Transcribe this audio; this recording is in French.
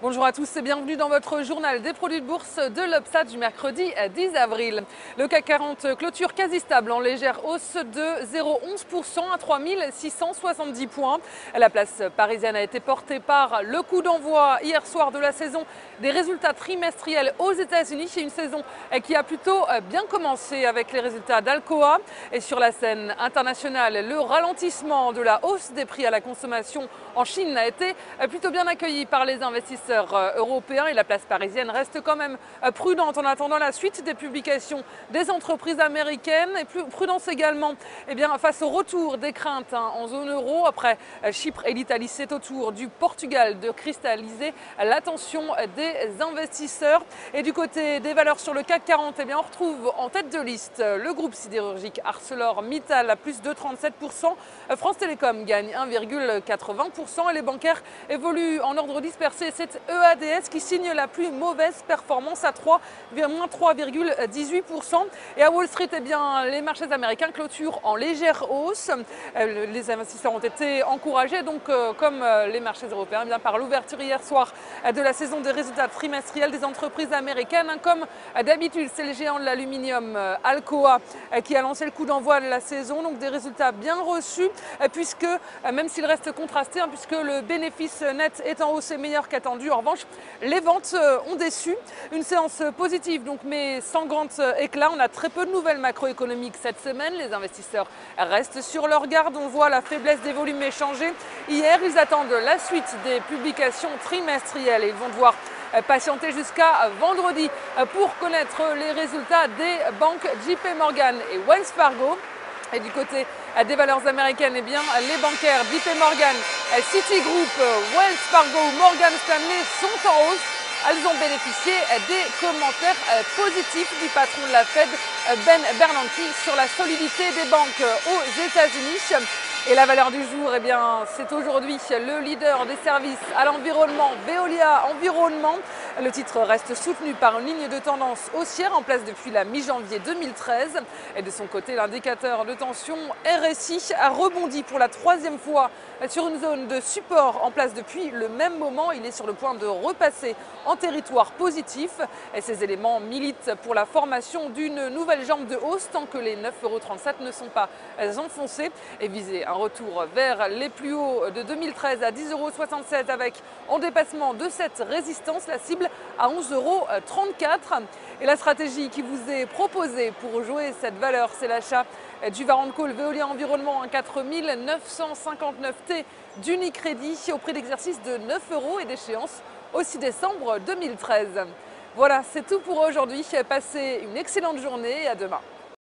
Bonjour à tous et bienvenue dans votre journal des produits de bourse de l'Obstat du mercredi 10 avril. Le CAC 40 clôture quasi stable en légère hausse de 0,11% à 3670 points. La place parisienne a été portée par le coup d'envoi hier soir de la saison des résultats trimestriels aux États-Unis. C'est une saison qui a plutôt bien commencé avec les résultats d'Alcoa. Et sur la scène internationale, le ralentissement de la hausse des prix à la consommation en Chine a été plutôt bien accueilli par les investisseurs européens et la place parisienne reste quand même prudente en attendant la suite des publications des entreprises américaines et plus prudence également face au retour des craintes en zone euro. Après Chypre et l'Italie, c'est au tour du Portugal de cristalliser l'attention des investisseurs. Et du côté des valeurs sur le CAC 40, on retrouve en tête de liste le groupe sidérurgique ArcelorMittal à plus de 37%. France Télécom gagne 1,80% et les bancaires évoluent en ordre dispersé. C'est EADS qui signe la plus mauvaise performance à moins 3,18%. Et à Wall Street, les marchés américains clôturent en légère hausse. Les investisseurs ont été encouragés, comme les marchés européens, par l'ouverture hier soir de la saison des résultats trimestriels des entreprises américaines. Comme d'habitude, c'est le géant de l'aluminium Alcoa qui a lancé le coup d'envoi de la saison. Donc des résultats bien reçus, puisque même s'il reste contrasté, puisque le bénéfice net est en hausse et meilleur qu'attendu. En revanche, les ventes ont déçu. Une séance positive, mais sans grand éclat. On a très peu de nouvelles macroéconomiques cette semaine. Les investisseurs restent sur leur garde. On voit la faiblesse des volumes échangés. Hier, ils attendent la suite des publications trimestrielles et ils vont devoir patienter jusqu'à vendredi pour connaître les résultats des banques JP Morgan et Wells Fargo. Et du côté des valeurs américaines, les bancaires JP Morgan, Citigroup, Wells Fargo, Morgan Stanley sont en hausse. Elles ont bénéficié des commentaires positifs du patron de la Fed, Ben Bernanke, sur la solidité des banques aux États-Unis. Et la valeur du jour, c'est aujourd'hui le leader des services à l'environnement, Veolia Environnement. Le titre reste soutenu par une ligne de tendance haussière en place depuis la mi-janvier 2013. Et de son côté, l'indicateur de tension RSI a rebondi pour la troisième fois sur une zone de support en place depuis le même moment. Il est sur le point de repasser en territoire positif. Et ces éléments militent pour la formation d'une nouvelle jambe de hausse tant que les 9,37 € ne sont pas enfoncés et viser un retour vers les plus hauts de 2013 à 10,67 € avec en dépassement de cette résistance, la cible à 11,34 €. Et la stratégie qui vous est proposée pour jouer cette valeur, c'est l'achat du Warrant Call Veolia Environnement à 4959 T d'Unicredit au prix d'exercice de 9 € et d'échéance au 6 décembre 2013. Voilà, c'est tout pour aujourd'hui. Passez une excellente journée et à demain.